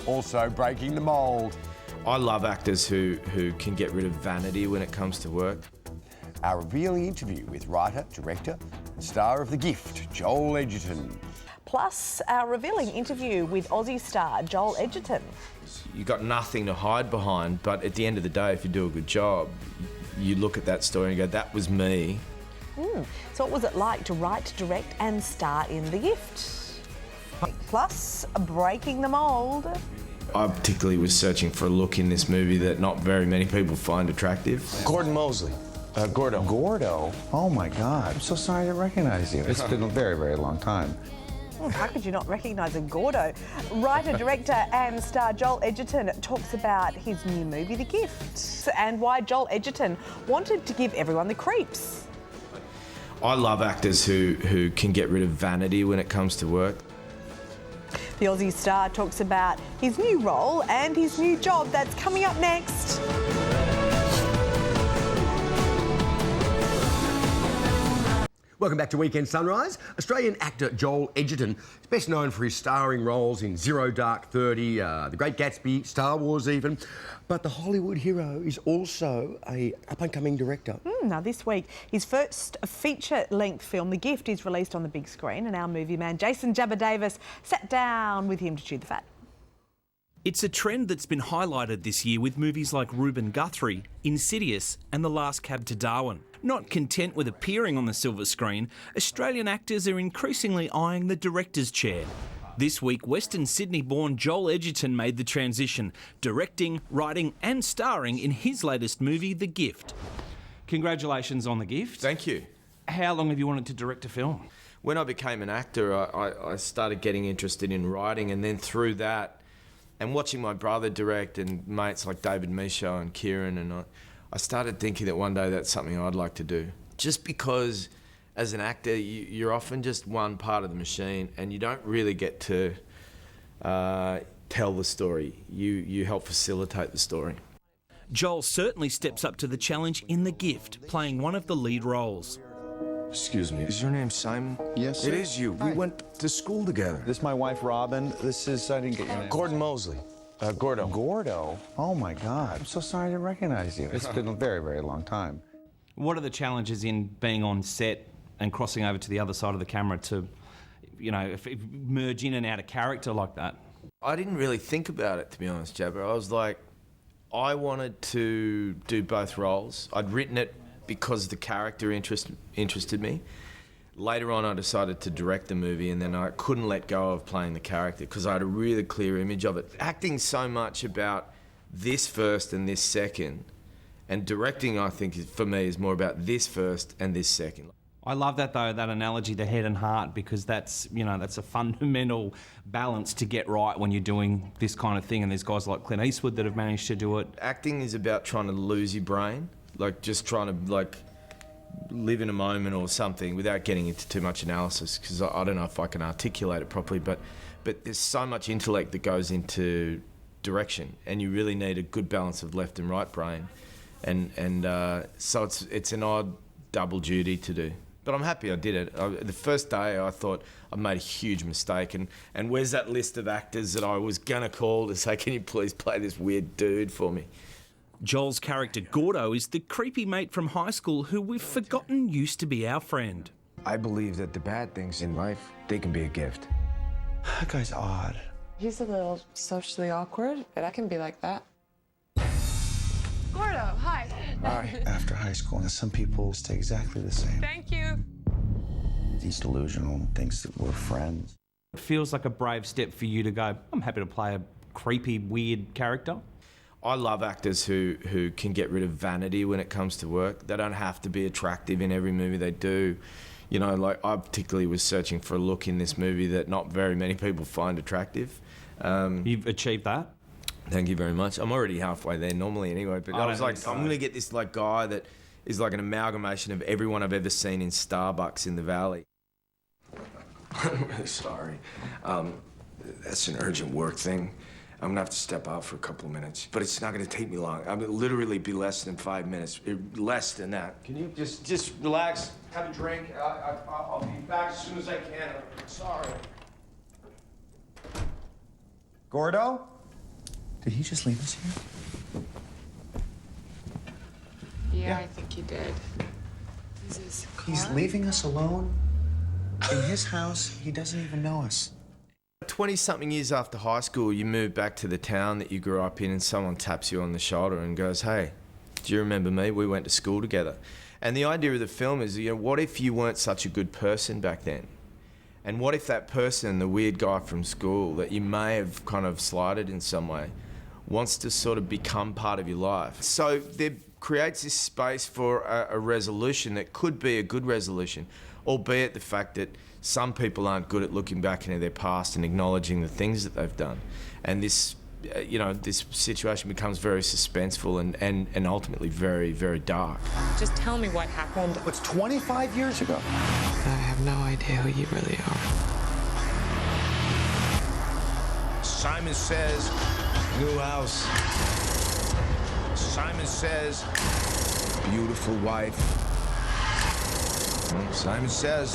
Also breaking the mould. I love actors who can get rid of vanity when it comes to work. Our revealing interview with writer, director, and star of The Gift, Joel Edgerton. Plus, our revealing interview with Aussie star Joel Edgerton. You got nothing to hide behind, but at the end of the day, if you do a good job, you look at that story and go, that was me. So what was it like to write, direct and star in The Gift? Plus, breaking the mould. I particularly was searching for a look in this movie that not very many people find attractive. Gordon Mosley. Gordo. Gordo? Oh my God, I'm so sorry I didn't recognize you. It's been a very, very long time. Well, how could you not recognise a Gordo? Writer, director and star Joel Edgerton talks about his new movie, The Gift, and why Joel Edgerton wanted to give everyone the creeps. I love actors who can get rid of vanity when it comes to work. The Aussie star talks about his new role and his new job that's coming up next. Welcome back to Weekend Sunrise. Australian actor Joel Edgerton is best known for his starring roles in Zero Dark 30, The Great Gatsby, Star Wars even. But the Hollywood hero is also an up-and-coming director. Now this week, his first feature-length film, The Gift, is released on the big screen, and our movie man Jason Jabba Davis sat down with him to chew the fat. It's a trend that's been highlighted this year with movies like Reuben Guthrie, Insidious and The Last Cab to Darwin. Not content with appearing on the silver screen, Australian actors are increasingly eyeing the director's chair. This week, Western Sydney-born Joel Edgerton made the transition, directing, writing and starring in his latest movie, The Gift. Congratulations on The Gift. Thank you. How long have you wanted to direct a film? When I became an actor, I started getting interested in writing, and then through that, and watching my brother direct and mates like David Michaud and Kieran, and I started thinking that one day that's something I'd like to do. Just because as an actor, you're often just one part of the machine and you don't really get to tell the story. You help facilitate the story. Joel certainly steps up to the challenge in The Gift, playing one of the lead roles. Excuse me, is your name Simon? Yes, sir. It is you. We went to school together. This is my wife, Robin. This is, I didn't get your name. Gordon Mosley. Gordo. Gordo? Oh my God, I'm so sorry I didn't recognize you. It's been a very, very long time. What are the challenges in being on set and crossing over to the other side of the camera to, you know, if merge in and out of character like that? I didn't really think about it, to be honest, Jabba. I was like, I wanted to do both roles. I'd written it because the character interested me. Later on, I decided to direct the movie, and then I couldn't let go of playing the character because I had a really clear image of it. Acting so much about this first and this second, and directing, I think, for me, is more about this first and this second. I love that, though, that analogy, the head and heart, because that's, you know, that's a fundamental balance to get right when you're doing this kind of thing, and there's guys like Clint Eastwood that have managed to do it. Acting is about trying to lose your brain, like just trying to, like, live in a moment or something without getting into too much analysis, because I don't know if I can articulate it properly, but there's so much intellect that goes into direction, and you really need a good balance of left and right brain, and so it's an odd double duty to do. But I'm happy I did it. The first day I thought I made a huge mistake, and where's that list of actors that I was gonna call to say, can you please play this weird dude for me? Joel's character Gordo is the creepy mate from high school who we've forgotten used to be our friend. I believe that the bad things in life, they can be a gift. That guy's odd. He's a little socially awkward, but I can be like that. Gordo, hi. Hi. After high school, some people stay exactly the same. Thank you. He's delusional and thinks that we're friends. It feels like a brave step for you to go, I'm happy to play a creepy, weird character. I love actors who can get rid of vanity when it comes to work. They don't have to be attractive in every movie they do. You know, like I particularly was searching for a look in this movie that not very many people find attractive. You've achieved that? Thank you very much. I'm already halfway there normally anyway, but I was like, I'm going to get this like guy that is like an amalgamation of everyone I've ever seen in Starbucks in the Valley. I'm really sorry. That's an urgent work thing. I'm gonna have to step out for a couple of minutes, but it's not gonna take me long. I mean, literally be less than 5 minutes, less than that. Can you just relax, have a drink? I'll be back as soon as I can. I'm sorry. Gordo? Did he just leave us here? Yeah, I think he did. Is his car? He's leaving us alone in his house. He doesn't even know us. 20-something years after high school, you move back to the town that you grew up in and someone taps you on the shoulder and goes, hey, do you remember me? We went to school together. And the idea of the film is, what if you weren't such a good person back then? And what if that person, the weird guy from school that you may have kind of slighted in some way, wants to sort of become part of your life? So there creates this space for a resolution that could be a good resolution, albeit the fact that some people aren't good at looking back into their past and acknowledging the things that they've done. And this, this situation becomes very suspenseful and ultimately very, very dark. Just tell me what happened. It's 25 years ago. I have no idea who you really are. Simon says, new house. Simon says, beautiful wife. Simon says,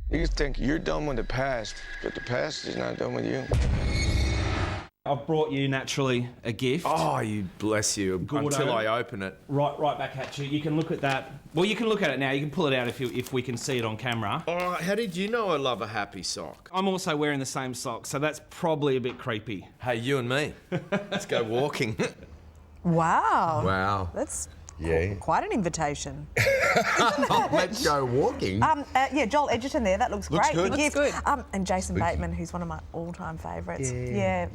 you think you're done with the past, but the past is not done with you. I've brought you naturally a gift. Oh, you bless you. Gordo. Until I open it. Right back at you. You can look at that. Well, you can look at it now. You can pull it out if we can see it on camera. Oh, how did you know I love a happy sock? I'm also wearing the same sock, so that's probably a bit creepy. Hey, you and me. Let's go walking. Wow. Wow. That's Yeah. quite an invitation. Let's go walking. Yeah, Joel Edgerton there. That looks great. good. The Looks gift. good. And Jason Bateman, who's one of my all-time favourites. Yeah.